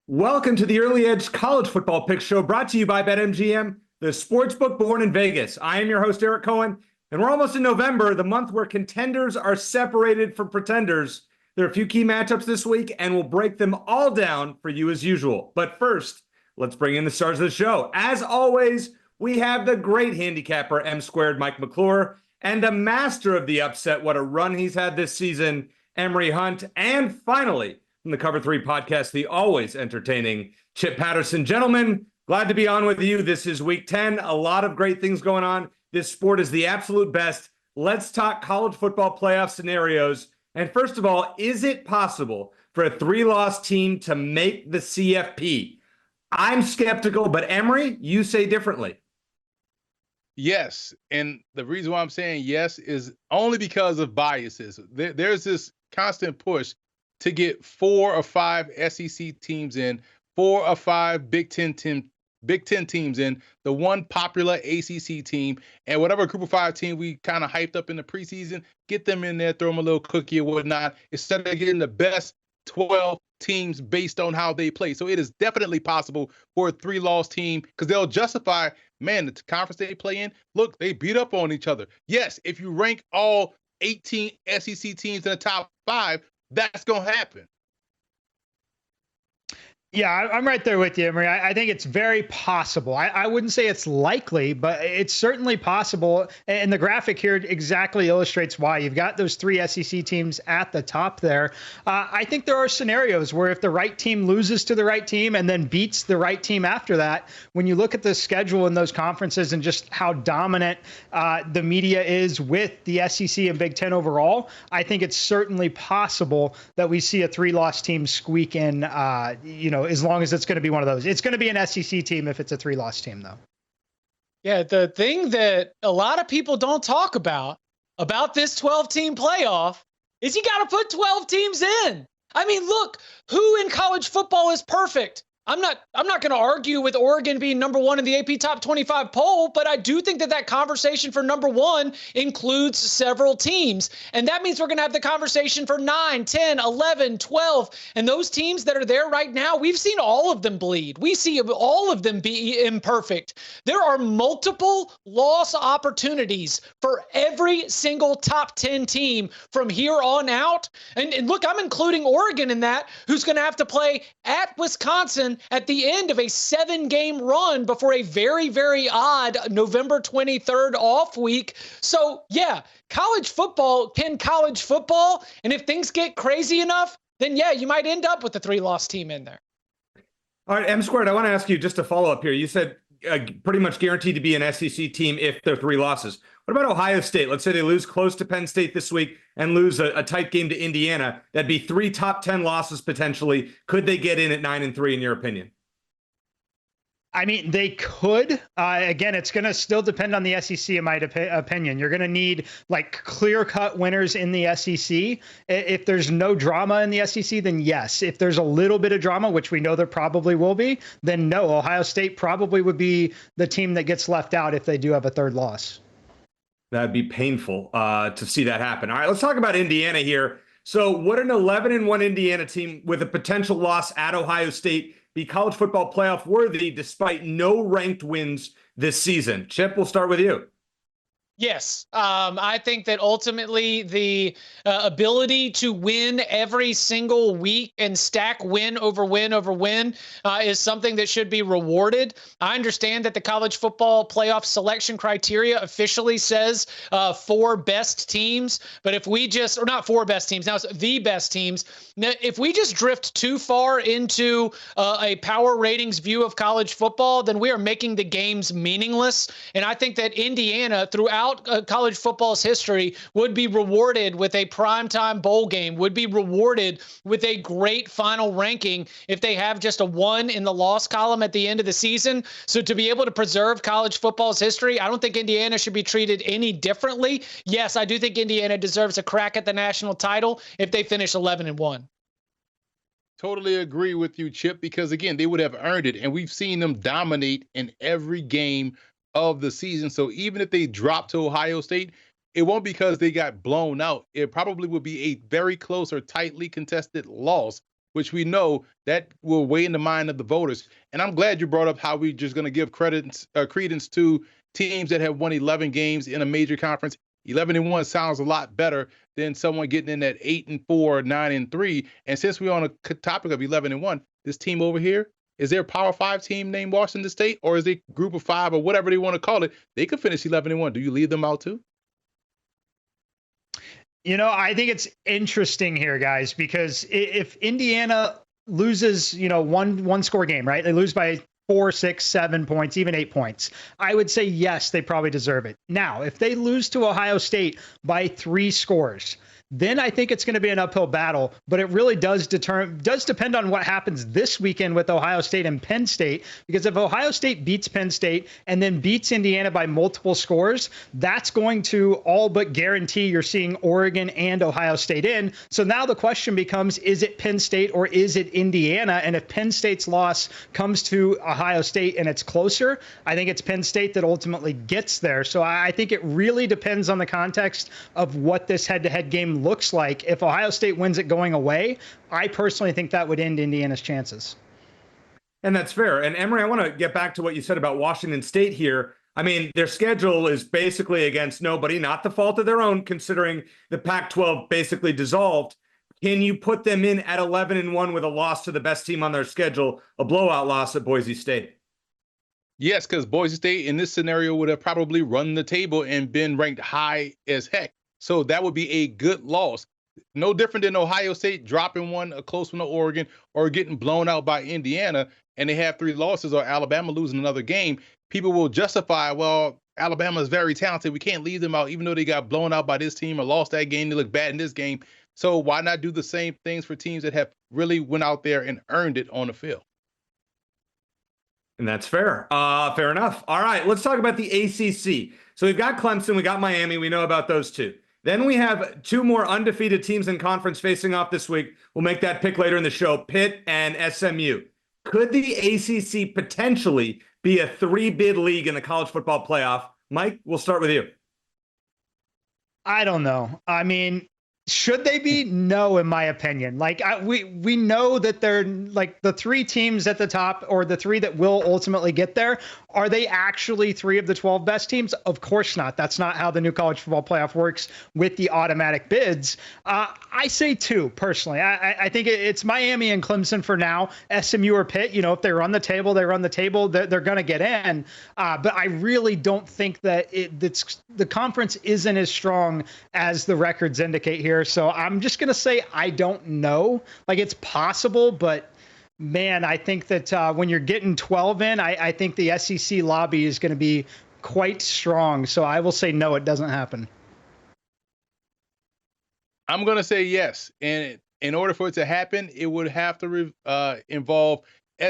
Welcome to the Early Edge College Football Pick Show, brought to you by BetMGM, the sportsbook born in Vegas. I am your host, Eric Cohen, and we're almost in November, the month where contenders are separated from pretenders. There are a few key matchups this week, and we'll break them all down for you as usual. But first, let's bring in the stars of the show. As always, we have the great handicapper M-squared Mike McClure, and a master of the upset, what a run he's had this season, Emory Hunt, and finally, from the Cover 3 podcast, the always entertaining Chip Patterson. Gentlemen, glad to be on with you. This is week 10. A lot of great things going on. This sport is the absolute best. Let's talk college football playoff scenarios. And first of all, is it possible for a 3-loss team to make the CFP? I'm skeptical, but Emory, you say differently. Yes, and the reason why I'm saying yes is only because of biases. There's this constant push to get 4 or 5 SEC teams in, 4 or 5 Big Ten teams in, the one popular ACC team, and whatever Group of 5 team we kind of hyped up in the preseason, get them in there, throw them a little cookie or whatnot, instead of getting the best 12 teams based on how they play. So it is definitely possible for a 3-loss team because they'll justify, man, the conference they play in, look, they beat up on each other. Yes, if you rank all 18 SEC teams in the top 5, that's going to happen. Yeah, I'm right there with you, Emory. I think it's very possible. I wouldn't say it's likely, but it's certainly possible. And the graphic here exactly illustrates why. You've got those 3 SEC teams at the top there. I think there are scenarios where if the right team loses to the right team and then beats the right team after that, when you look at the schedule in those conferences and just how dominant the media is with the SEC and Big Ten overall, I think it's certainly possible that we see a 3-loss team squeak in, as long as it's going to be one of those. It's going to be an SEC team if it's a 3-loss team, though. Yeah, the thing that a lot of people don't talk about this 12-team playoff is you got to put 12 teams in. I mean, look, who in college football is perfect? I'm not going to argue with Oregon being number 1 in the AP Top 25 poll, but I do think that conversation for number 1 includes several teams. And that means we're going to have the conversation for 9, 10, 11, 12. And those teams that are there right now, we've seen all of them bleed. We see all of them be imperfect. There are multiple loss opportunities for every single top 10 team from here on out. And look, I'm including Oregon in that, who's going to have to play at Wisconsin at the end of a 7-game run before a very, very odd November 23rd off week. So, yeah, college football. And if things get crazy enough, then, yeah, you might end up with a 3-loss team in there. All right, M-squared, I want to ask you just a follow-up here. You said pretty much guaranteed to be an SEC team if they're 3 losses. What about Ohio State? Let's say they lose close to Penn State this week and lose a tight game to Indiana. That'd be 3 top 10 losses potentially. Could they get in at 9-3 in your opinion? I mean, they could. Again, it's going to still depend on the SEC, in my opinion. You're going to need clear-cut winners in the SEC. If there's no drama in the SEC, then yes. If there's a little bit of drama, which we know there probably will be, then no. Ohio State probably would be the team that gets left out if they do have a 3rd loss. That'd be painful to see that happen. All right, let's talk about Indiana here. So would an 11-1 Indiana team with a potential loss at Ohio State be college football playoff worthy despite no ranked wins this season? Chip, we'll start with you. Yes, I think that ultimately the ability to win every single week and stack win over win over win is something that should be rewarded. I understand that the college football playoff selection criteria officially says 4 best teams, but if we just, or not 4 best teams, now it's the best teams. Now, if we just drift too far into a power ratings view of college football, then we are making the games meaningless. And I think that Indiana, throughout college football's history, would be rewarded with a primetime bowl game, would be rewarded with a great final ranking if they have just a 1 in the loss column at the end of the season. So to be able to preserve college football's history, I don't think Indiana should be treated any differently. Yes, I do think Indiana deserves a crack at the national title if they finish 11-1. Totally agree with you, Chip, because, again, they would have earned it, and we've seen them dominate in every game of the season. So even if they drop to Ohio State, it won't because they got blown out. It probably would be a very close or tightly contested loss, which we know that will weigh in the mind of the voters. And I'm glad you brought up how we just going to give credence to teams that have won 11 games in a major conference. 11-1 sounds a lot better than someone getting in at 8-4, 9-3. And since we're on a topic of 11-1, this team over here, is there a Power 5 team named Washington State, or is it Group of 5 or whatever they want to call it? They could finish 11-1. Do you leave them out too? You know, I think it's interesting here, guys, because if Indiana loses, one score game, right? They lose by 4, 6, 7 points, even 8 points. I would say, yes, they probably deserve it. Now, if they lose to Ohio State by 3 scores, then I think it's going to be an uphill battle. But it really does depend on what happens this weekend with Ohio State and Penn State. Because if Ohio State beats Penn State and then beats Indiana by multiple scores, that's going to all but guarantee you're seeing Oregon and Ohio State in. So now the question becomes, is it Penn State or is it Indiana? And if Penn State's loss comes to Ohio State and it's closer, I think it's Penn State that ultimately gets there. So I think it really depends on the context of what this head-to-head game looks like. If Ohio State wins it going away, I personally think that would end Indiana's chances. And that's fair. And Emory, I want to get back to what you said about Washington State here. I mean, their schedule is basically against nobody, not the fault of their own, considering the Pac-12 basically dissolved. Can you put them in at 11-1 with a loss to the best team on their schedule, a blowout loss at Boise State? Yes, because Boise State in this scenario would have probably run the table and been ranked high as heck. So that would be a good loss. No different than Ohio State dropping one, a close one to Oregon, or getting blown out by Indiana, and they have 3 losses, or Alabama losing another game. People will justify, well, Alabama is very talented. We can't leave them out, even though they got blown out by this team or lost that game. They look bad in this game. So why not do the same things for teams that have really went out there and earned it on the field? And that's fair. Fair enough. All right, let's talk about the ACC. So we've got Clemson, we got Miami. We know about those two. Then we have 2 more undefeated teams in conference facing off this week. We'll make that pick later in the show, Pitt and SMU. Could the ACC potentially be a 3-bid league in the college football playoff? Mike, we'll start with you. I don't know. I mean, should they be? No, in my opinion. Like we know that they're like the 3 teams at the top, or the 3 that will ultimately get there. Are they actually 3 of the 12 best teams? Of course not. That's not how the new college football playoff works with the automatic bids. I say 2 personally. I think it's Miami and Clemson for now. SMU or Pitt, if they run the table, they run the table. They're going to get in. But I really don't think that the conference isn't as strong as the records indicate here. So I'm just going to say I don't know. Like, it's possible, but man, I think that when you're getting 12 in, I think the SEC lobby is going to be quite strong. So I will say no, it doesn't happen. I'm going to say yes. And in order for it to happen, it would have to involve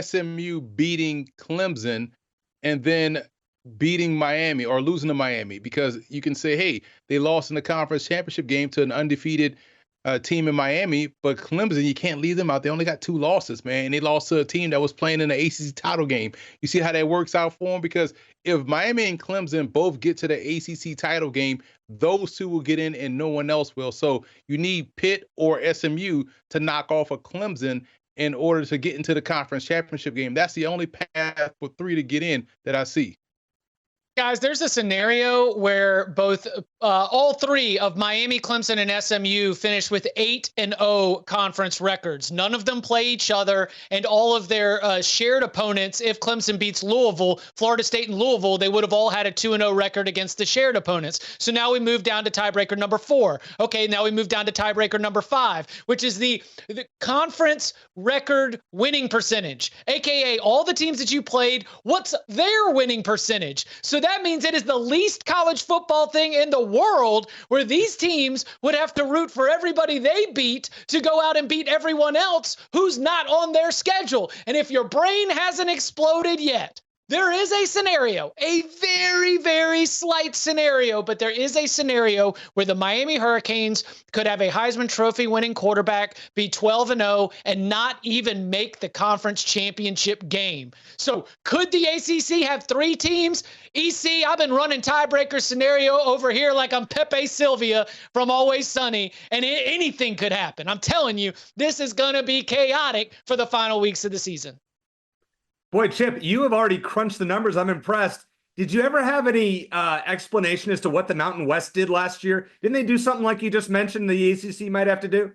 SMU beating Clemson and then beating Miami or losing to Miami, because you can say, hey, they lost in the conference championship game to an undefeated team in Miami, but Clemson, you can't leave them out. They only got 2 losses, man. And they lost to a team that was playing in the ACC title game. You see how that works out for them? Because if Miami and Clemson both get to the ACC title game, those 2 will get in and no one else will. So you need Pitt or SMU to knock off a Clemson in order to get into the conference championship game. That's the only path for 3 to get in that I see. Guys, there's a scenario where both all 3 of Miami, Clemson, and SMU finished with 8-0 conference records. None of them play each other, and all of their shared opponents, if Clemson beats Louisville, Florida State and Louisville, they would have all had a 2-0 record against the shared opponents. So now we move down to tiebreaker number 4. Okay, now we move down to tiebreaker number 5, which is the conference record winning percentage, aka all the teams that you played, what's their winning percentage? So that means it is the least college football thing in the world where these teams would have to root for everybody they beat to go out and beat everyone else who's not on their schedule. And if your brain hasn't exploded yet, There is a scenario, a very, very slight scenario, but there is a scenario where the Miami Hurricanes could have a Heisman Trophy winning quarterback, be 12-0, and not even make the conference championship game. So could the ACC have 3 teams? EC, I've been running tiebreaker scenario over here like I'm Pepe Sylvia from Always Sunny, and anything could happen. I'm telling you, this is going to be chaotic for the final weeks of the season. Boy, Chip, you have already crunched the numbers. I'm impressed. Did you ever have any explanation as to what the Mountain West did last year? Didn't they do something like you just mentioned the ACC might have to do?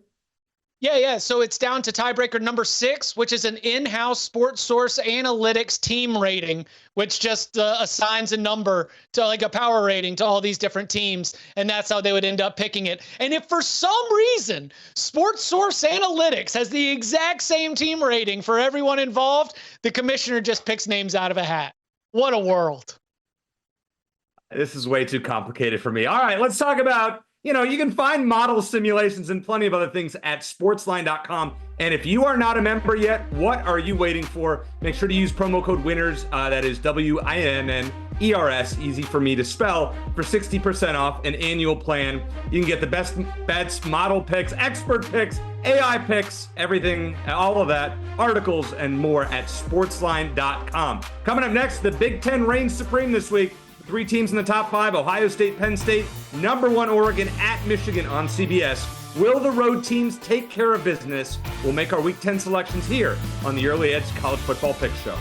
Yeah. So it's down to tiebreaker number 6, which is an in-house sports source analytics team rating, which just assigns a number to like a power rating to all these different teams. And that's how they would end up picking it. And if for some reason sports source analytics has the exact same team rating for everyone involved, the commissioner just picks names out of a hat. What a world. This is way too complicated for me. All right, let's talk about, you can find model simulations and plenty of other things at sportsline.com. And if you are not a member yet, what are you waiting for? Make sure to use promo code WINNERS, that is WINNERS, easy for me to spell, for 60% off an annual plan. You can get the best bets, model picks, expert picks, AI picks, everything, all of that, articles and more at sportsline.com. Coming up next, the Big Ten reigns supreme this week. 3 teams in the top 5, Ohio State, Penn State, number 1 Oregon at Michigan on CBS. Will the road teams take care of business? We'll make our Week 10 selections here on the Early Edge College Football Pick Show.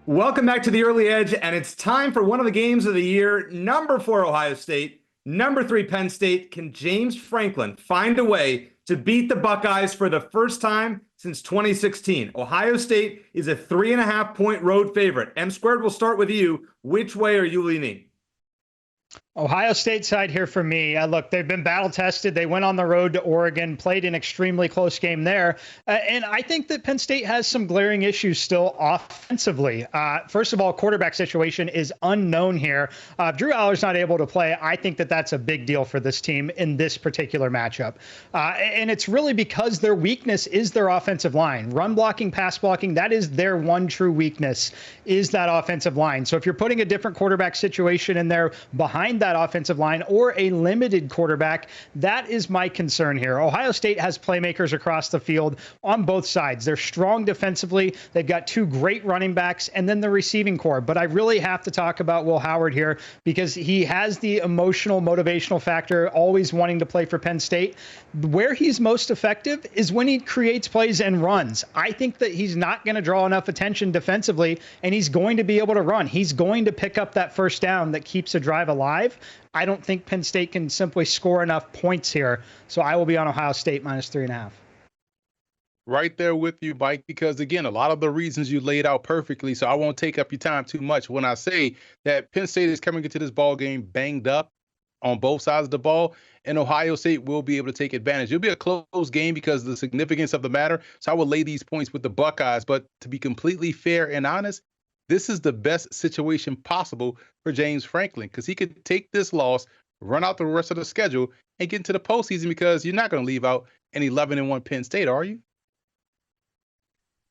Welcome back to the Early Edge, and it's time for one of the games of the year. Number 4, Ohio State. Number 3, Penn State. Can James Franklin find a way to beat the Buckeyes for the first time since 2016? Ohio State is a 3.5-point road favorite. M Squared, will start with you. Which way are you leaning? Ohio State side here for me. Look, they've been battle tested. They went on the road to Oregon, played an extremely close game there. And I think that Penn State has some glaring issues still offensively. First of all, quarterback situation is unknown here. If Drew Aller's not able to play, I think that that's a big deal for this team in this particular matchup. And it's really because their weakness is their offensive line. Run blocking, pass blocking, that is their one true weakness, is that offensive line. So if you're putting a different quarterback situation in there behind that offensive line or a limited quarterback, that is my concern here. Ohio State has playmakers across the field on both sides. They're strong defensively. They've got 2 great running backs and then the receiving core. But I really have to talk about Will Howard here because he has the emotional, motivational factor, always wanting to play for Penn State. Where he's most effective is when he creates plays and runs. I think that he's not going to draw enough attention defensively, and he's going to be able to run. He's going to pick up that first down that keeps a drive alive. I don't think Penn State can simply score enough points here. So I will be on Ohio State minus 3.5. Right there with you, Mike, because, again, a lot of the reasons you laid out perfectly, so I won't take up your time too much when I say that Penn State is coming into this ball game banged up on both sides of the ball, and Ohio State will be able to take advantage. It'll be a close game because of the significance of the matter, so I will lay these points with the Buckeyes. But to be completely fair and honest, this is the best situation possible for James Franklin because he could take this loss, run out the rest of the schedule, and get into the postseason because you're not going to leave out an 11-1 Penn State, are you?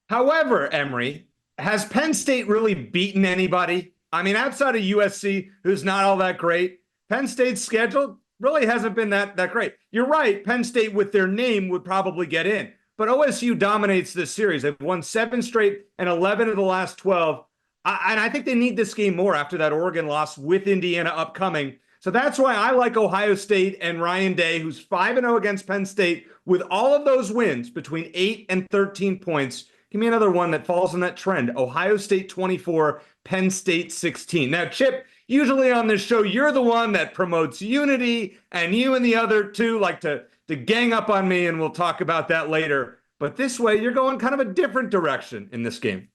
However, Emory, has Penn State really beaten anybody? I mean, outside of USC, who's not all that great, Penn State's schedule really hasn't been that great. You're right, Penn State with their name would probably get in. But OSU dominates this series. They've won 7 straight and 11 of the last 12. And I think they need this game more after that Oregon loss with Indiana upcoming. So that's why I like Ohio State and Ryan Day, who's 5-0 against Penn State with all of those wins between 8 and 13 points. Give me another one that falls in that trend. Ohio State 24, Penn State 16. Now, Chip, usually on this show, you're the one that promotes unity, and you and the other two like to gang up on me, and we'll talk about that later. But this way, you're going kind of a different direction in this game.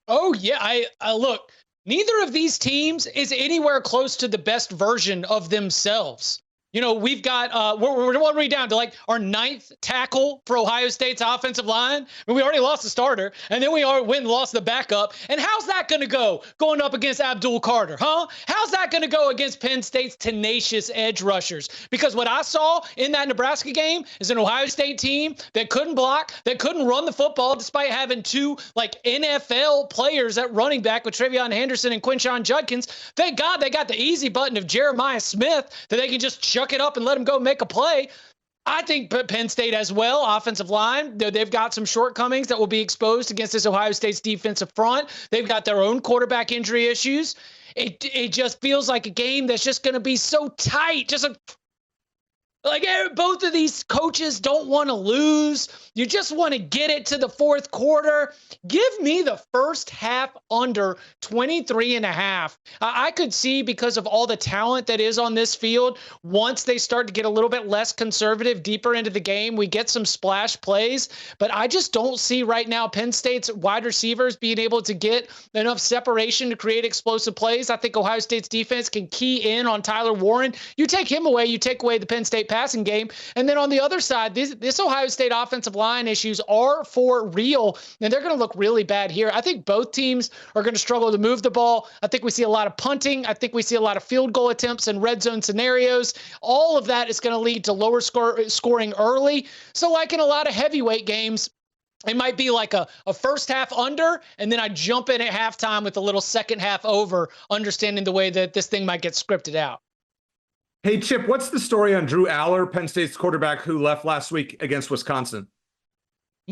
Oh, yeah. I look, neither of these teams is anywhere close to the best version of themselves. We've got, what are we down to, like our 9th tackle for Ohio State's offensive line? I mean, we already lost the starter, and then we went and lost the backup. And how's that going to go going up against Abdul Carter, huh? How's that going to go against Penn State's tenacious edge rushers? Because what I saw in that Nebraska game is an Ohio State team that couldn't block, that couldn't run the football, despite having 2 like NFL players at running back with Travion Henderson and Quinshon Judkins. Thank God they got the easy button of Jeremiah Smith that they can just chuck it up and let him go make a play. I think Penn State as well, offensive line, they've got some shortcomings that will be exposed against this Ohio State's defensive front. They've got their own quarterback injury issues. It just feels like a game that's just going to be so tight. Like both of these coaches don't want to lose. You just want to get it to the fourth quarter. Give me the first half under 23.5. I could see, because of all the talent that is on this field, once they start to get a little bit less conservative deeper into the game, we get some splash plays. But I just don't see right now Penn State's wide receivers being able to get enough separation to create explosive plays. I think Ohio State's defense can key in on Tyler Warren. You take him away, you take away the Penn State passing game. And then on the other side, this Ohio State offensive line issues are for real, and they're going to look really bad here. I think both teams are going to struggle to move the ball. I think we see a lot of punting. I think we see a lot of field goal attempts and red zone scenarios. All of that is going to lead to lower scoring early. So like in a lot of heavyweight games, it might be like a first half under, and then I jump in at halftime with a little second half over, understanding the way that this thing might get scripted out. Hey, Chip, what's the story on Drew Aller, Penn State's quarterback who left last week against Wisconsin?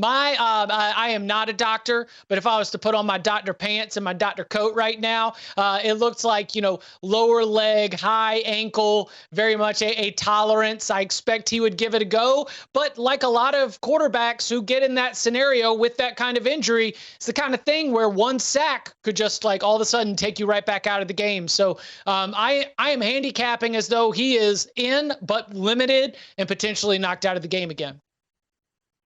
I am not a doctor, but if I was to put on my doctor pants and my doctor coat right now, it looks like, lower leg, high ankle, very much a tolerance. I expect he would give it a go. But like a lot of quarterbacks who get in that scenario with that kind of injury, it's the kind of thing where one sack could just like all of a sudden take you right back out of the game. So I am handicapping as though he is in, but limited and potentially knocked out of the game again.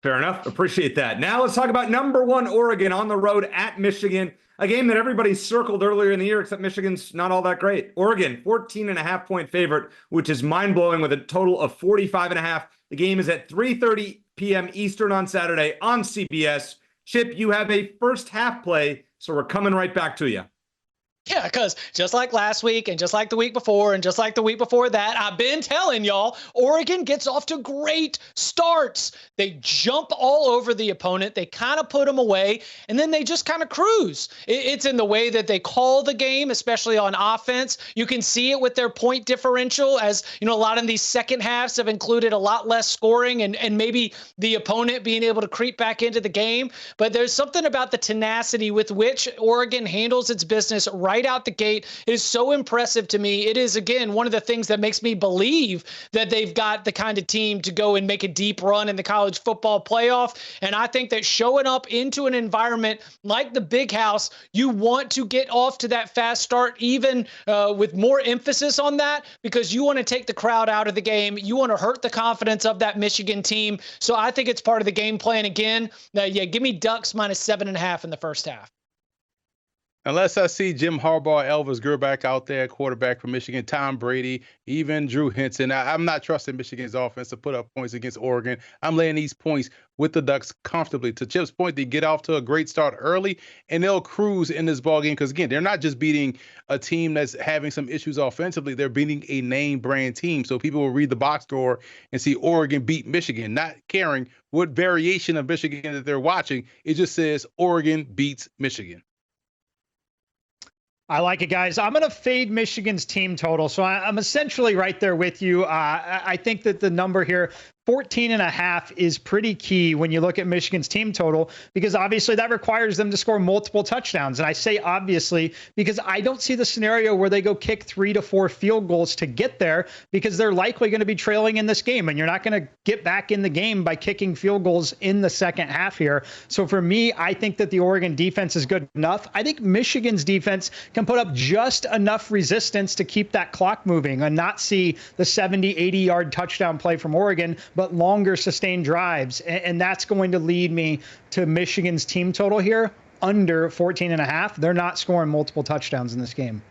Fair enough. Appreciate that. Now let's talk about number 1 Oregon on the road at Michigan, a game that everybody circled earlier in the year, except Michigan's not all that great. Oregon, 14.5-point favorite, which is mind-blowing with a total of 45.5. The game is at 3:30 p.m. Eastern on Saturday on CBS. Chip, you have a first half play, so we're coming right back to you. Yeah, because just like last week and just like the week before and just like the week before that, I've been telling y'all, Oregon gets off to great starts. They jump all over the opponent. They kind of put them away, and then they just kind of cruise. It's in the way that they call the game, especially on offense. You can see it with their point differential, as a lot of these second halves have included a lot less scoring and maybe the opponent being able to creep back into the game. But there's something about the tenacity with which Oregon handles its business right out the gate. It is so impressive to me. It is, again, one of the things that makes me believe that they've got the kind of team to go and make a deep run in the college football playoff. And I think that showing up into an environment like the Big House, you want to get off to that fast start, even with more emphasis on that, because you want to take the crowd out of the game. You want to hurt the confidence of that Michigan team. So I think it's part of the game plan again. Give me Ducks -7.5 in the first half. Unless I see Jim Harbaugh, Elvis Grbac out there, quarterback for Michigan, Tom Brady, even Drew Henson, I'm not trusting Michigan's offense to put up points against Oregon. I'm laying these points with the Ducks comfortably. To Chip's point, they get off to a great start early, and they'll cruise in this ballgame because, again, they're not just beating a team that's having some issues offensively. They're beating a name brand team. So people will read the box score and see Oregon beat Michigan, not caring what variation of Michigan that they're watching. It just says Oregon beats Michigan. I like it, guys. I'm going to fade Michigan's team total. So I'm essentially right there with you. I think that the number here, 14.5, is pretty key when you look at Michigan's team total, because obviously that requires them to score multiple touchdowns. And I say obviously because I don't see the scenario where they go kick 3 to 4 field goals to get there, because they're likely going to be trailing in this game, and you're not going to get back in the game by kicking field goals in the second half here. So for me, I think that the Oregon defense is good enough. I think Michigan's defense can put up just enough resistance to keep that clock moving and not see the 70, 80-yard touchdown play from Oregon, but longer sustained drives. And that's going to lead me to Michigan's team total here, under 14.5. They're not scoring multiple touchdowns in this game.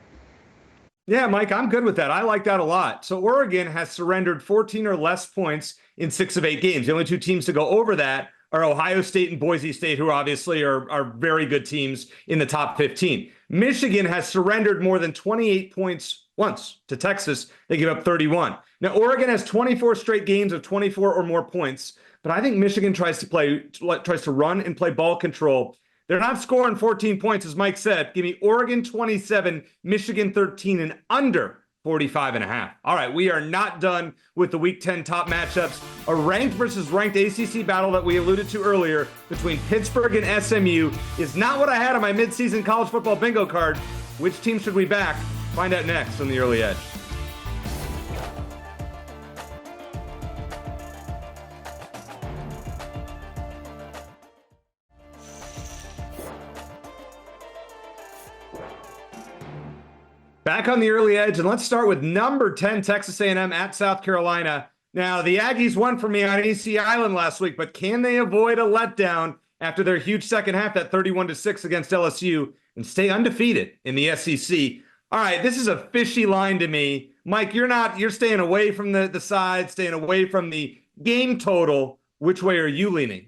Yeah, Mike, I'm good with that. I like that a lot. So Oregon has surrendered 14 or less points in 6 of 8 games. The only 2 teams to go over that are Ohio State and Boise State, who obviously are very good teams in the top 15. Michigan has surrendered more than 28 points once to Texas. They give up 31. Now, Oregon has 24 straight games of 24 or more points, but I think Michigan tries to run and play ball control. They're not scoring 14 points, as Mike said. Give me Oregon 27, Michigan 13, and under 45.5. All right, we are not done with the Week 10 top matchups. A ranked versus ranked ACC battle that we alluded to earlier between Pittsburgh and SMU is not what I had on my midseason college football bingo card. Which team should we back? Find out next on The Early Edge. Back on the Early Edge, and let's start with number 10, Texas A&M at South Carolina. Now, the Aggies won for me on AC Island last week, but can they avoid a letdown after their huge second half, that 31-6 against LSU, and stay undefeated in the SEC? All right, this is a fishy line to me. Mike, you're staying away from the side, staying away from the game total. Which way are you leaning?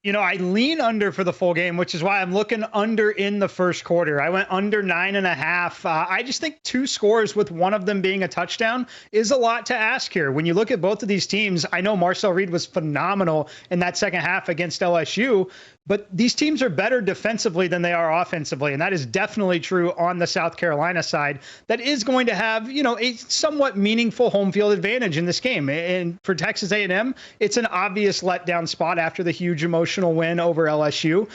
I lean under for the full game, which is why I'm looking under in the first quarter. I went under 9.5. I just think 2 scores with one of them being a touchdown is a lot to ask here. When you look at both of these teams, I know Marcel Reed was phenomenal in that second half against LSU, but these teams are better defensively than they are offensively, and that is definitely true on the South Carolina side. That is going to have, a somewhat meaningful home field advantage in this game. And for Texas A&M, it's an obvious letdown spot after the huge emotional win over LSU.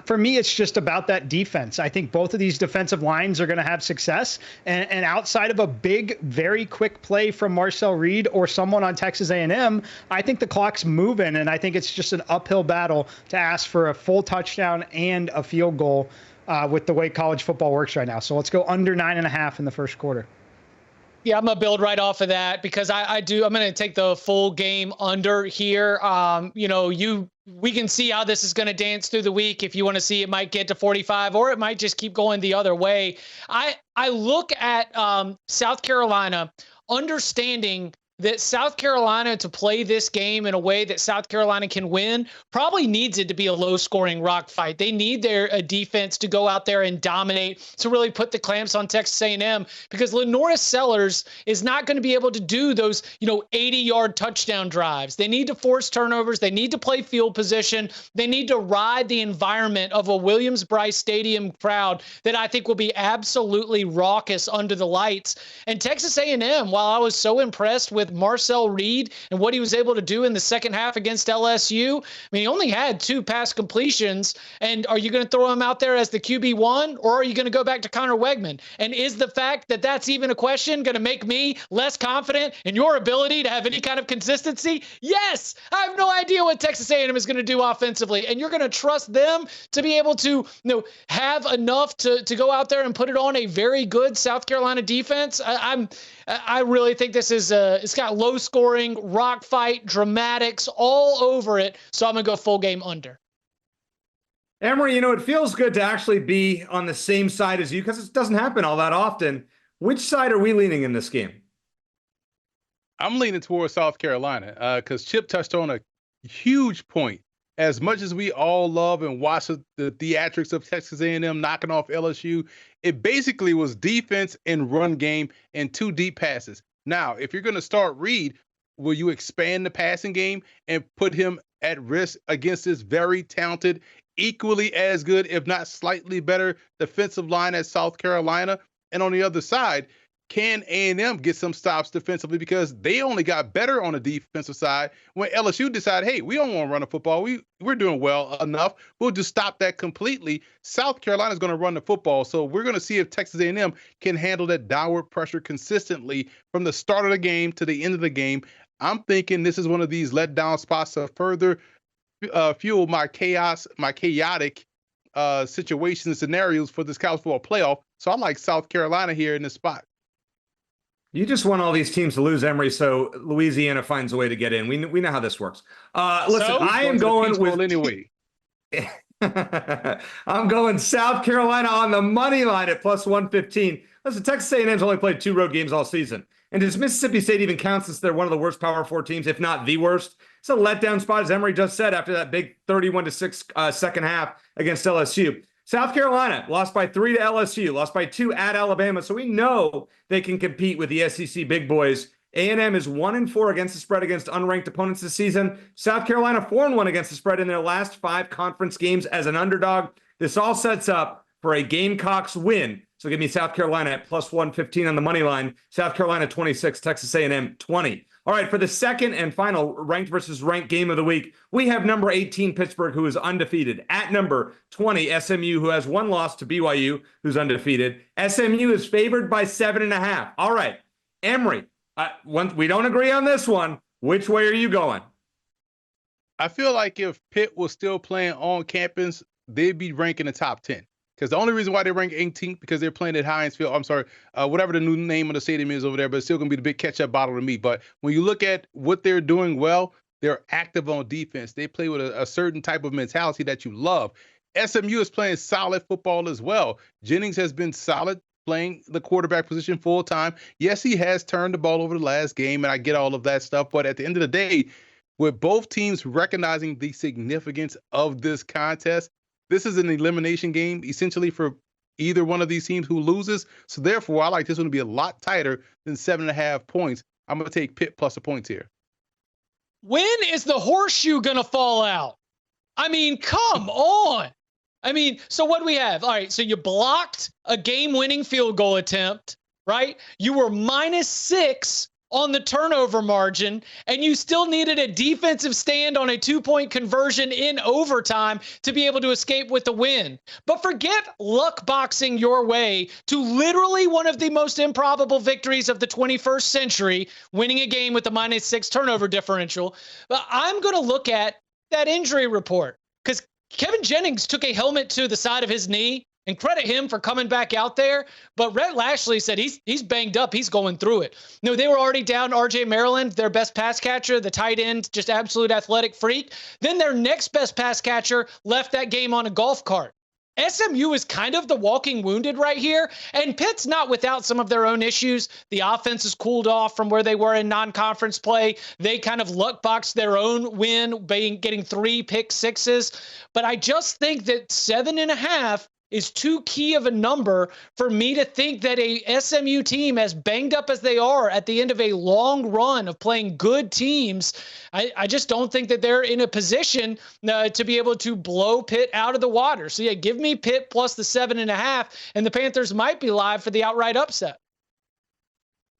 For me, it's just about that defense. I think both of these defensive lines are going to have success, and outside of a big, very quick play from Marcel Reed or someone on Texas A&M, I think the clock's moving, and I think it's just an uphill battle to ask for a full touchdown and a field goal with the way college football works right now. So let's go under 9.5 in the first quarter. Yeah, I'm going to build right off of that because I'm going to take the full game under here. We can see how this is going to dance through the week. If you want to see, it might get to 45 or it might just keep going the other way. I look at South Carolina understanding that South Carolina, to play this game in a way that South Carolina can win, probably needs it to be a low-scoring rock fight. They need their defense to go out there and dominate, to really put the clamps on Texas A&M, because Lenoris Sellers is not going to be able to do those, 80-yard touchdown drives. They need to force turnovers. They need to play field position. They need to ride the environment of a Williams-Brice Stadium crowd that I think will be absolutely raucous under the lights. And Texas A&M, while I was so impressed with Marcel Reed and what he was able to do in the second half against LSU. He only had 2 pass completions. And are you going to throw him out there as the QB1, or are you going to go back to Connor Wegman? And is the fact that that's even a question going to make me less confident in your ability to have any kind of consistency? Yes, I have no idea what Texas A&M is going to do offensively. And you're going to trust them to be able to have enough to go out there and put it on a very good South Carolina defense. I really think this is it's got low scoring, rock fight, dramatics all over it. So I'm going to go full game under. Emory, it feels good to actually be on the same side as you because it doesn't happen all that often. Which side are we leaning in this game? I'm leaning towards South Carolina because Chip touched on a huge point. As much as we all love and watch the theatrics of Texas A&M knocking off LSU, it basically was defense and run game and 2 deep passes. Now, if you're going to start Reed, will you expand the passing game and put him at risk against this very talented, equally as good, if not slightly better, defensive line at South Carolina? And on the other side, can A&M get some stops defensively because they only got better on the defensive side when LSU decided, hey, we don't want to run the football. We're doing well enough. We'll just stop that completely. South Carolina's going to run the football. So we're going to see if Texas A&M can handle that downward pressure consistently from the start of the game to the end of the game. I'm thinking this is one of these letdown spots to further fuel my chaotic situations and scenarios for this college football playoff. So I like South Carolina here in this spot. You just want all these teams to lose, Emory, so Louisiana finds a way to get in. We know how this works. Listen, I am going with anyway. I'm going South Carolina on the money line at plus 115. Listen, Texas A&M's only played 2 road games all season. And does Mississippi State even count since they're one of the worst Power 4 teams, if not the worst? It's a letdown spot, as Emory just said, after that big 31-6 second half against LSU. South Carolina lost by 3 to LSU, lost by 2 at Alabama. So we know they can compete with the SEC big boys. A&M is 1-4 against the spread against unranked opponents this season. South Carolina 4-1 against the spread in their last 5 conference games as an underdog. This all sets up for a Gamecocks win. So give me South Carolina at plus 115 on the money line. South Carolina 26, Texas A&M 20. All right, for the second and final ranked versus ranked game of the week, we have number 18 Pittsburgh, who is undefeated, at number 20 SMU, who has 1 loss to BYU, who's undefeated. SMU is favored by 7.5. All right, Emory, we don't agree on this one. Which way are you going? I feel like if Pitt was still playing on campus, they'd be ranking the top 10. Because the only reason why they rank 18th, because they're playing at Heinz Field. I'm sorry, whatever the new name of the stadium is over there, but it's still going to be the big catch-up bottle to me. But when you look at what they're doing well, they're active on defense. They play with a certain type of mentality that you love. SMU is playing solid football as well. Jennings has been solid playing the quarterback position full-time. Yes, he has turned the ball over the last game, and I get all of that stuff. But at the end of the day, with both teams recognizing the significance of this contest, this is an elimination game, essentially, for either one of these teams who loses. So, therefore, I like this one to be a lot tighter than 7.5 points. I'm going to take Pitt plus the points here. When is the horseshoe going to fall out? I mean, come on. I mean, so what do we have? All right, so you blocked a game-winning field goal attempt, right? You were -6 on the turnover margin, and you still needed a defensive stand on a 2-point conversion in overtime to be able to escape with the win. But forget luck boxing your way to literally one of the most improbable victories of the 21st century, winning a game with a -6 turnover differential. But I'm going to look at that injury report, because Kevin Jennings took a helmet to the side of his knee, and credit him for coming back out there. But Rhett Lashley said he's banged up. He's going through it. No, they were already down RJ Maryland, their best pass catcher, the tight end, just absolute athletic freak. Then their next best pass catcher left that game on a golf cart. SMU is kind of the walking wounded right here, and Pitt's not without some of their own issues. The offense has cooled off from where they were in non-conference play. They kind of luck boxed their own win, getting 3 pick sixes. But I just think that 7.5 is too key of a number for me to think that a SMU team, as banged up as they are at the end of a long run of playing good teams, I just don't think that they're in a position to be able to blow Pitt out of the water. So yeah, give me Pitt plus the 7.5, and the Panthers might be live for the outright upset.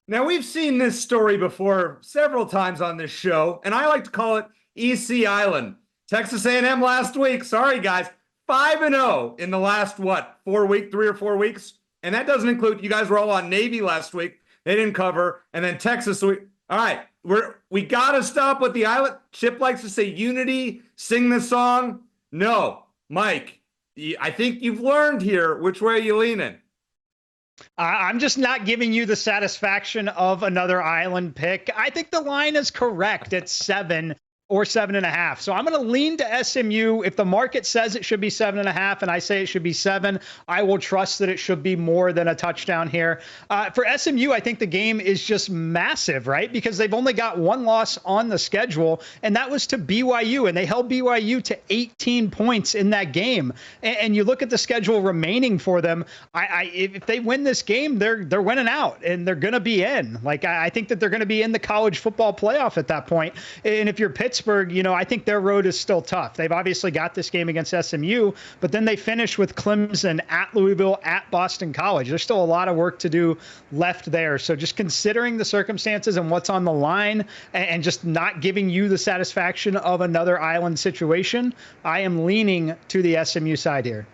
Now, we've seen this story before several times on this show, and I like to call it EC Island. Texas A&M last week, sorry guys, 5-0 in the last, 3 or 4 weeks? And that doesn't include, you guys were all on Navy last week. They didn't cover. And then Texas. All right, we got to stop with the island. Chip likes to say unity, sing the song. No, Mike, I think you've learned here. Which way are you leaning? I'm just not giving you the satisfaction of another island pick. I think the line is correct at 7 or 7.5. So I'm going to lean to SMU. If the market says it should be 7.5 and I say it should be 7, I will trust that it should be more than a touchdown here. For SMU, I think the game is just massive, right? Because they've only got 1 loss on the schedule, and that was to BYU, and they held BYU to 18 points in that game. And you look at the schedule remaining for them, if they win this game, they're winning out, and they're going to be in. Like, I think that they're going to be in the college football playoff at that point. And if you're Pittsburgh, I think their road is still tough. They've obviously got this game against SMU, but then they finish with Clemson, at Louisville, at Boston College. There's still a lot of work to do left there. So just considering the circumstances and what's on the line, and just not giving you the satisfaction of another island situation, I am leaning to the SMU side here.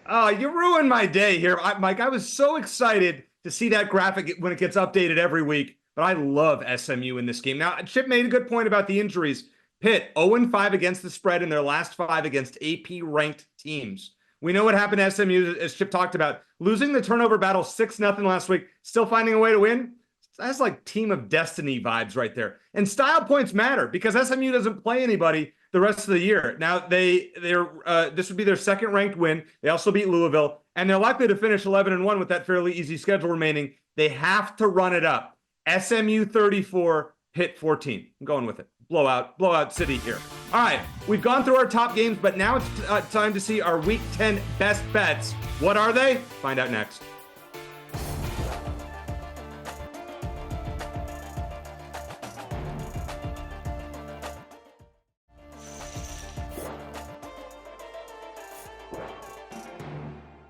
Oh, you ruined my day here, Mike. I was so excited to see that graphic when it gets updated every week. But I love SMU in this game. Now, Chip made a good point about the injuries. Pitt, 0-5 against the spread in their last 5 against AP-ranked teams. We know what happened to SMU, as Chip talked about. Losing the turnover battle 6-0 last week, still finding a way to win. That's like team of destiny vibes right there. And style points matter because SMU doesn't play anybody the rest of the year. Now this would be their second ranked win. They also beat Louisville, and they're likely to finish 11-1 with that fairly easy schedule remaining. They have to run it up. SMU 34, Pitt 14. I'm going with it. Blowout city here. All right, we've gone through our top games, but now it's time to see our Week 10 best bets. What are they? Find out next.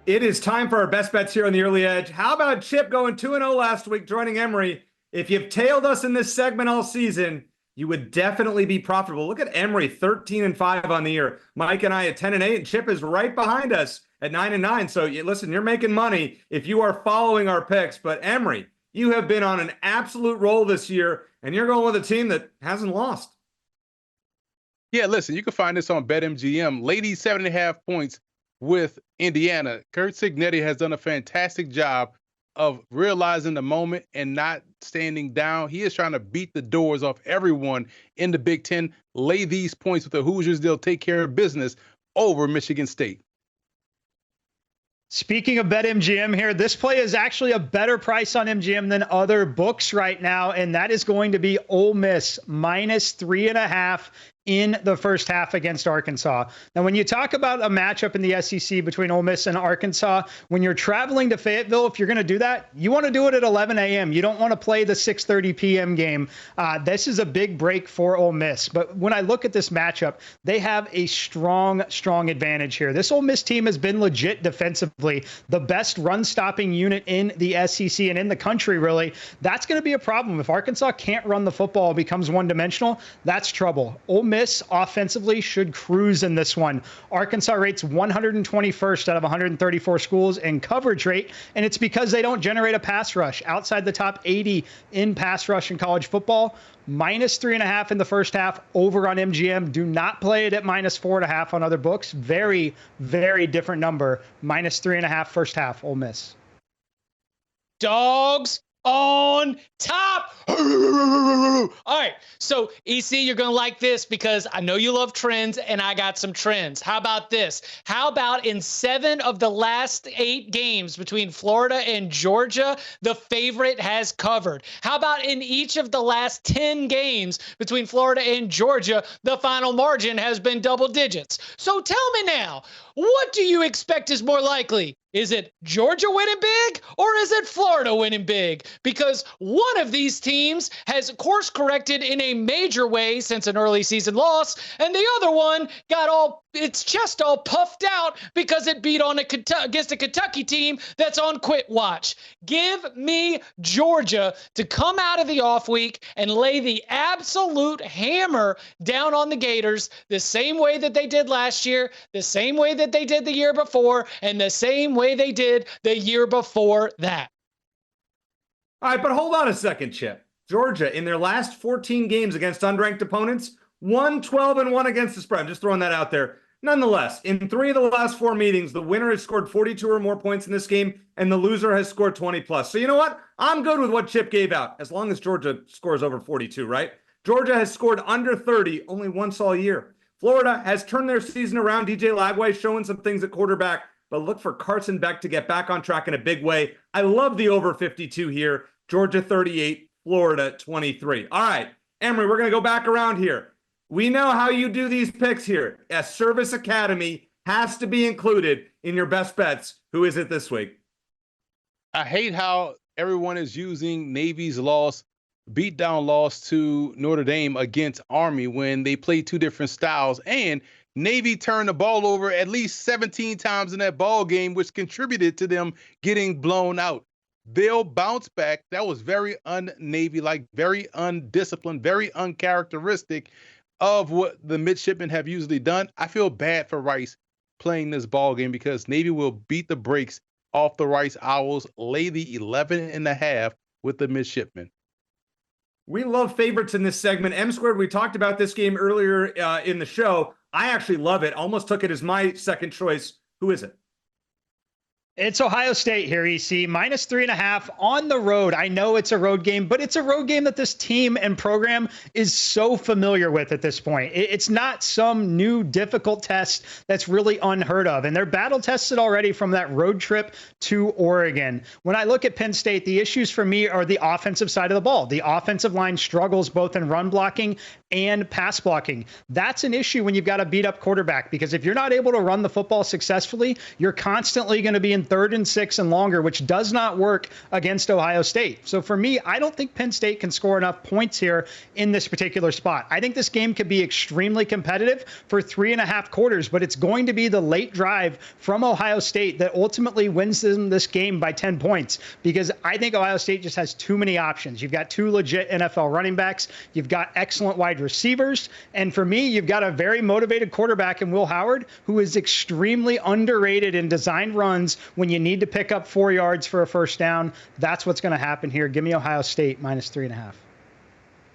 It is time for our best bets here on the Early Edge. How about Chip going 2-0 last week, joining Emory? If you've tailed us in this segment all season, you would definitely be profitable. Look at Emory, 13-5 on the year. Mike and I at 10-8, and Chip is right behind us at 9-9. So listen, you're making money if you are following our picks. But Emory, you have been on an absolute roll this year, and you're going with a team that hasn't lost. Yeah, listen, you can find this on BetMGM. Ladies 7.5 points with Indiana. Kurt Cignetti has done a fantastic job of realizing the moment and not standing down. He is trying to beat the doors off everyone in the Big Ten. Lay these points with the Hoosiers. They'll take care of business over Michigan State. Speaking of BetMGM here, this play is actually a better price on MGM than other books right now, and that is going to be Ole Miss -3.5 in the first half against Arkansas. Now, when you talk about a matchup in the SEC between Ole Miss and Arkansas, when you're traveling to Fayetteville, if you're going to do that, you want to do it at 11 a.m. You don't want to play the 6:30 p.m. game. This is a big break for Ole Miss. But when I look at this matchup, they have a strong advantage here. This Ole Miss team has been legit defensively, the best run-stopping unit in the SEC and in the country, really. That's going to be a problem. If Arkansas can't run the football, becomes one-dimensional, that's trouble. Ole Miss offensively should cruise in this one. Arkansas rates 121st out of 134 schools in coverage rate, and it's because they don't generate a pass rush. Outside the top 80 in pass rush in college football, -3.5 in the first half over on MGM. Do not play it at -4.5 on other books. Very, very different number. -3.5 first half, Ole Miss. Dogs on top. All right. So, EC, you're going to like this because I know you love trends and I got some trends. How about this? How about in 7 of the last 8 games between Florida and Georgia, the favorite has covered? How about in each of the last 10 games between Florida and Georgia, the final margin has been double digits? So tell me now, what do you expect is more likely? Is it Georgia winning big or is it Florida winning big? Because one of these teams has course corrected in a major way since an early season loss, and the other one got its chest all puffed out because it beat on against a Kentucky team that's on quit watch. Give me Georgia to come out of the off week and lay the absolute hammer down on the Gators the same way that they did last year, the same way that they did the year before, and the same way they did the year before that. All right, but hold on a second, Chip. Georgia, in their last 14 games against unranked opponents, won 12-1 against the spread. I'm just throwing that out there. Nonetheless, in 3 of the last 4 meetings, the winner has scored 42 or more points in this game, and the loser has scored 20 plus. So you know what? I'm good with what Chip gave out, as long as Georgia scores over 42, right? Georgia has scored under 30 only once all year. Florida has turned their season around. DJ Lagway showing some things at quarterback, but look for Carson Beck to get back on track in a big way. I love the over 52 here. Georgia 38, Florida 23. All right, Emory, we're going to go back around here. We know how you do these picks here. A Service Academy has to be included in your best bets. Who is it this week? I hate how everyone is using Navy's beatdown loss to Notre Dame against Army when they played 2 different styles, and Navy turned the ball over at least 17 times in that ball game, which contributed to them getting blown out. They'll bounce back. That was very un-Navy-like, very undisciplined, very uncharacteristic of what the midshipmen have usually done. I feel bad for Rice playing this ball game because Navy will beat the brakes off the Rice Owls, lay the 11.5 with the midshipmen. We love favorites in this segment. M Squared, we talked about this game earlier in the show. I actually love it. Almost took it as my second choice. Who is it? It's Ohio State here, EC. -3.5 on the road. I know it's a road game, but it's a road game that this team and program is so familiar with at this point. It's not some new difficult test that's really unheard of. And they're battle tested already from that road trip to Oregon. When I look at Penn State, the issues for me are the offensive side of the ball. The offensive line struggles both in run blocking and pass blocking. That's an issue when you've got a beat up quarterback, because if you're not able to run the football successfully, you're constantly going to be in 3rd and 6 and longer, which does not work against Ohio State. So for me, I don't think Penn State can score enough points here in this particular spot. I think this game could be extremely competitive for 3.5 quarters, but it's going to be the late drive from Ohio State that ultimately wins them this game by 10 points, because I think Ohio State just has too many options. You've got 2 legit NFL running backs. You've got excellent wide receivers. And for me, you've got a very motivated quarterback in Will Howard, who is extremely underrated in designed runs when you need to pick up 4 yards for a first down. That's what's going to happen here. Give me Ohio State -3.5.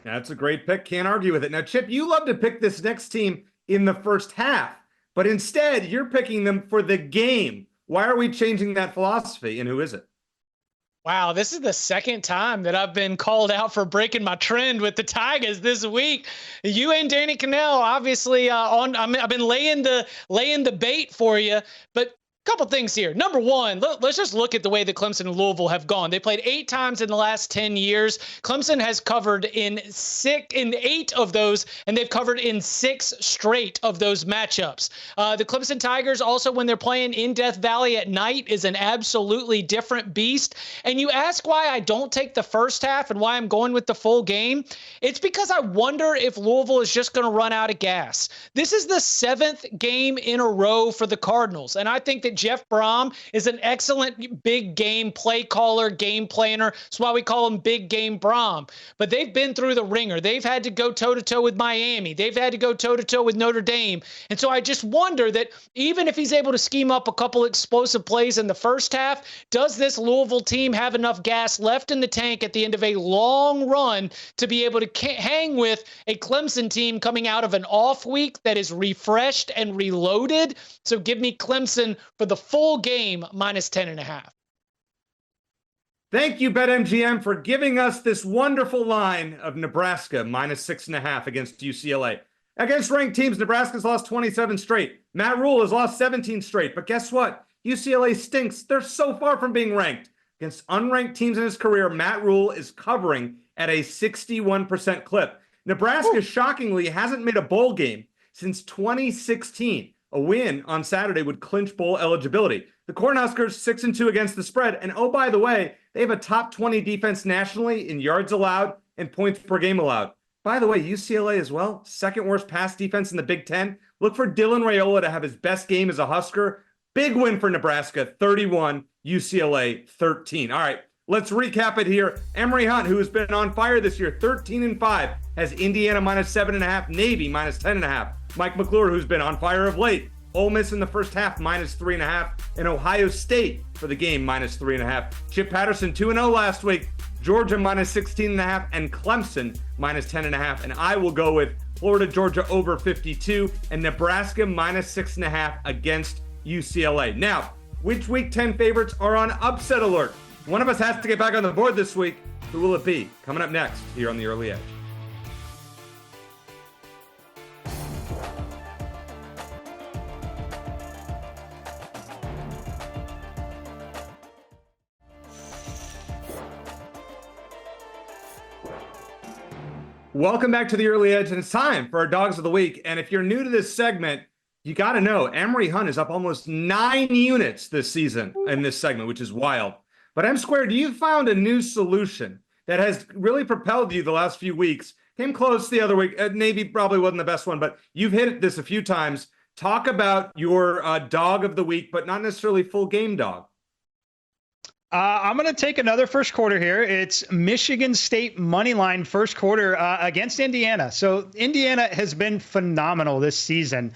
That's a great pick. Can't argue with it. Now, Chip, you love to pick this next team in the first half, but instead you're picking them for the game. Why are we changing that philosophy, and who is it? Wow, this is the second time that I've been called out for breaking my trend with the Tigers this week. You and Danny Cannell, obviously, I've been laying the bait for you, but couple things here. Number one, let's just look at the way that Clemson and Louisville have gone. They played 8 times in the last 10 years. Clemson has covered in 8 of those, and they've covered in 6 straight of those matchups. The Clemson Tigers also, when they're playing in Death Valley at night, is an absolutely different beast. And you ask why I don't take the first half and why I'm going with the full game. It's because I wonder if Louisville is just going to run out of gas. This is the 7th game in a row for the Cardinals, and I think that Jeff Brom is an excellent big game play caller, game planner. That's why we call him Big Game Brom. But they've been through the ringer. They've had to go toe-to-toe with Miami. They've had to go toe-to-toe with Notre Dame. And so I just wonder that even if he's able to scheme up a couple explosive plays in the first half, does this Louisville team have enough gas left in the tank at the end of a long run to be able to hang with a Clemson team coming out of an off week that is refreshed and reloaded? So give me Clemson for the full game -10.5. Thank you, BetMGM, for giving us this wonderful line of Nebraska -6.5 against UCLA. Against ranked teams, Nebraska's lost 27 straight. Matt Rule has lost 17 straight. But guess what? UCLA stinks. They're so far from being ranked. Against unranked teams in his career, Matt Rule is covering at a 61% clip. Nebraska, shockingly, hasn't made a bowl game since 2016. A win on Saturday would clinch bowl eligibility. The Cornhuskers 6-2 against the spread. And oh, by the way, they have a top 20 defense nationally in yards allowed and points per game allowed. By the way, UCLA as well, 2nd worst pass defense in the Big Ten. Look for Dylan Raiola to have his best game as a Husker. Big win for Nebraska, 31, UCLA 13. All right, let's recap it here. Emory Hunt, who has been on fire this year, 13-5, has Indiana -7.5, Navy -10.5. Mike McClure, who's been on fire of late, Ole Miss in the first half -3.5, and Ohio State for the game -3.5. Chip Patterson 2-0 last week, Georgia -16.5, and Clemson -10.5. And I will go with Florida, Georgia over 52, and Nebraska -6.5 against UCLA. Now, which Week 10 favorites are on upset alert? One of us has to get back on the board this week. Who will it be? Coming up next here on The Early Edge. Welcome back to The Early Edge, and it's time for our Dogs of the Week. And if you're new to this segment, you got to know Emory Hunt is up almost 9 units this season in this segment, which is wild. But M Squared, you found a new solution that has really propelled you the last few weeks. Came close the other week. Navy probably wasn't the best one, but you've hit this a few times. Talk about your dog of the week, but not necessarily full game dog. I'm going to take another first quarter here. It's Michigan State money line first quarter against Indiana. So Indiana has been phenomenal this season.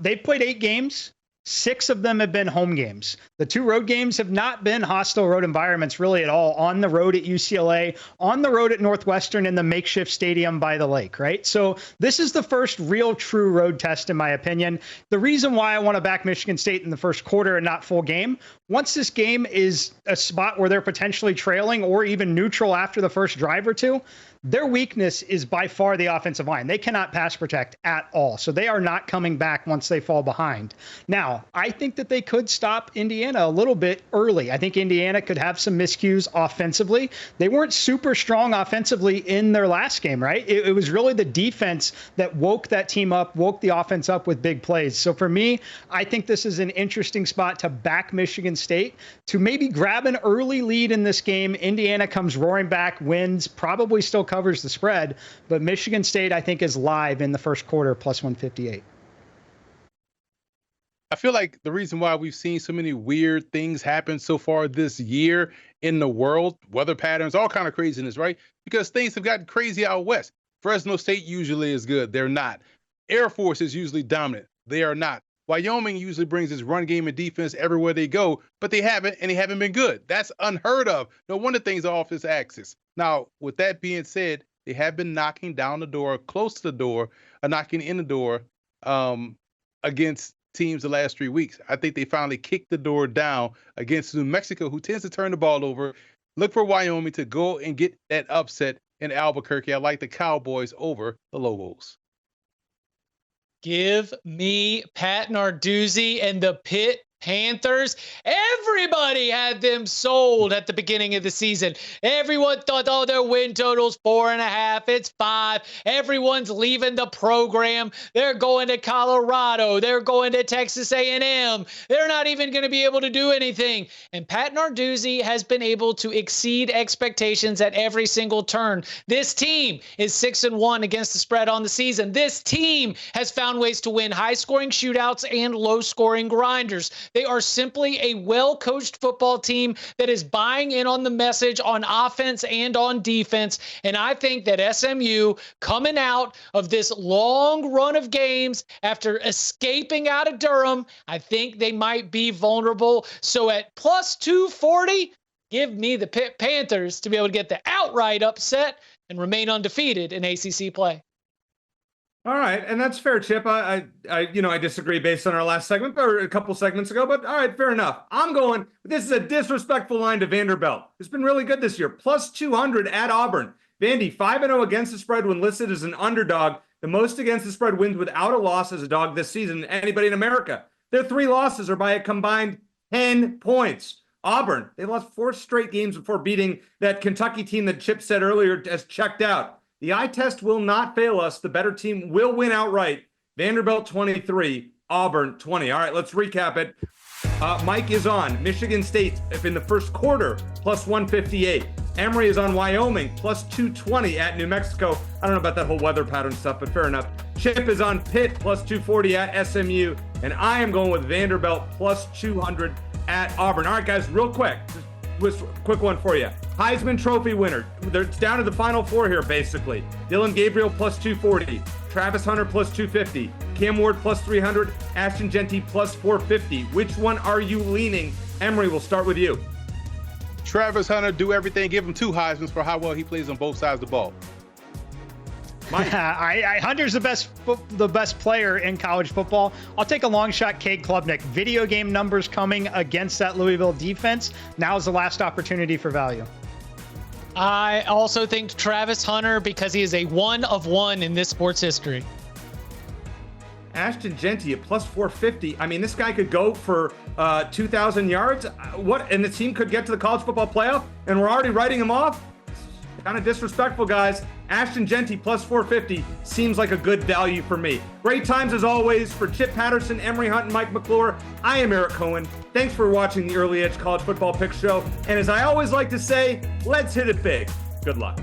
They've played 8 games. 6 of them have been home games. The 2 road games have not been hostile road environments really at all. On the road at UCLA, on the road at Northwestern in the makeshift stadium by the lake, right? So this is the first real true road test in my opinion. The reason why I want to back Michigan State in the first quarter and not full game, once this game is a spot where they're potentially trailing or even neutral after the first drive or two, their weakness is by far the offensive line. They cannot pass protect at all. So they are not coming back once they fall behind. Now, I think that they could stop Indiana a little bit early. I think Indiana could have some miscues offensively. They weren't super strong offensively in their last game, right? It was really the defense that woke that team up, woke the offense up with big plays. So for me, I think this is an interesting spot to back Michigan State to maybe grab an early lead in this game. Indiana comes roaring back, wins, probably still covers the spread, but Michigan State, I think, is live in the first quarter, plus 158. I feel like the reason why we've seen so many weird things happen so far this year in the world, weather patterns, all kind of craziness, right? Because things have gotten crazy out west. Fresno State usually is good. They're not. Air Force is usually dominant. They are not. Wyoming usually brings its run game and defense everywhere they go, but they haven't, and they haven't been good. That's unheard of. No wonder things are off this axis. Now, with that being said, they have been knocking down the door, close to the door, or knocking in the door against teams the last 3 weeks. I think they finally kicked the door down against New Mexico, who tends to turn the ball over. Look for Wyoming to go and get that upset in Albuquerque. I like the Cowboys over the Lobos. Give me Pat Narduzzi and the Pitt Panthers. Everybody had them sold at the beginning of the season. Everyone thought, oh, their win total's 4.5. It's 5. Everyone's leaving the program. They're going to Colorado. They're going to Texas A&M. They're not even going to be able to do anything. And Pat Narduzzi has been able to exceed expectations at every single turn. This team is 6-1 against the spread on the season. This team has found ways to win high-scoring shootouts and low-scoring grinders. They are simply a well-coached football team that is buying in on the message on offense and on defense. And I think that SMU, coming out of this long run of games after escaping out of Durham, I think they might be vulnerable. So at plus 240, give me the Pitt Panthers to be able to get the outright upset and remain undefeated in ACC play. All right, and that's fair, Chip. I disagree based on our last segment or a couple segments ago, but all right, fair enough. I'm going. This is a disrespectful line to Vanderbilt. It's been really good this year. Plus 200 at Auburn. Vandy 5-0 against the spread when listed as an underdog. The most against the spread wins without a loss as a dog this season than anybody in America. Their 3 losses are by a combined 10 points. Auburn, they lost 4 straight games before beating that Kentucky team that Chip said earlier has checked out. The eye test will not fail us. The better team will win outright. Vanderbilt 23, Auburn 20. All right, let's recap it. Mike is on Michigan State in the first quarter, plus 158. Emory is on Wyoming, plus 220 at New Mexico. I don't know about that whole weather pattern stuff, but fair enough. Chip is on Pitt, plus 240 at SMU. And I am going with Vanderbilt, plus 200 at Auburn. All right, guys, real quick. Just a quick one for you. Heisman Trophy winner. It's down to the final 4 here, basically. Dylan Gabriel, plus 240. Travis Hunter, plus 250. Cam Ward, plus 300. Ashton Jeanty, plus 450. Which one are you leaning? Emory, we'll start with you. Travis Hunter, do everything. Give him 2 Heismans for how well he plays on both sides of the ball. Hunter's the best player in college football. I'll take a long shot, Cade Klubnik. Video game numbers coming against that Louisville defense. Now is the last opportunity for value. I also think Travis Hunter because he is a 1 of 1 in this sports history. Ashton Jeanty at plus 450. I mean, this guy could go for 2,000 yards. And the team could get to the college football playoff, and we're already writing him off? Kind of disrespectful, guys. Ashton Jeanty plus 450 seems like a good value for me. Great times as always for Chip Patterson, Emory Hunt, and Mike McClure. I am Eric Cohen. Thanks for watching the Early Edge College Football Pick Show. And as I always like to say, let's hit it big. Good luck.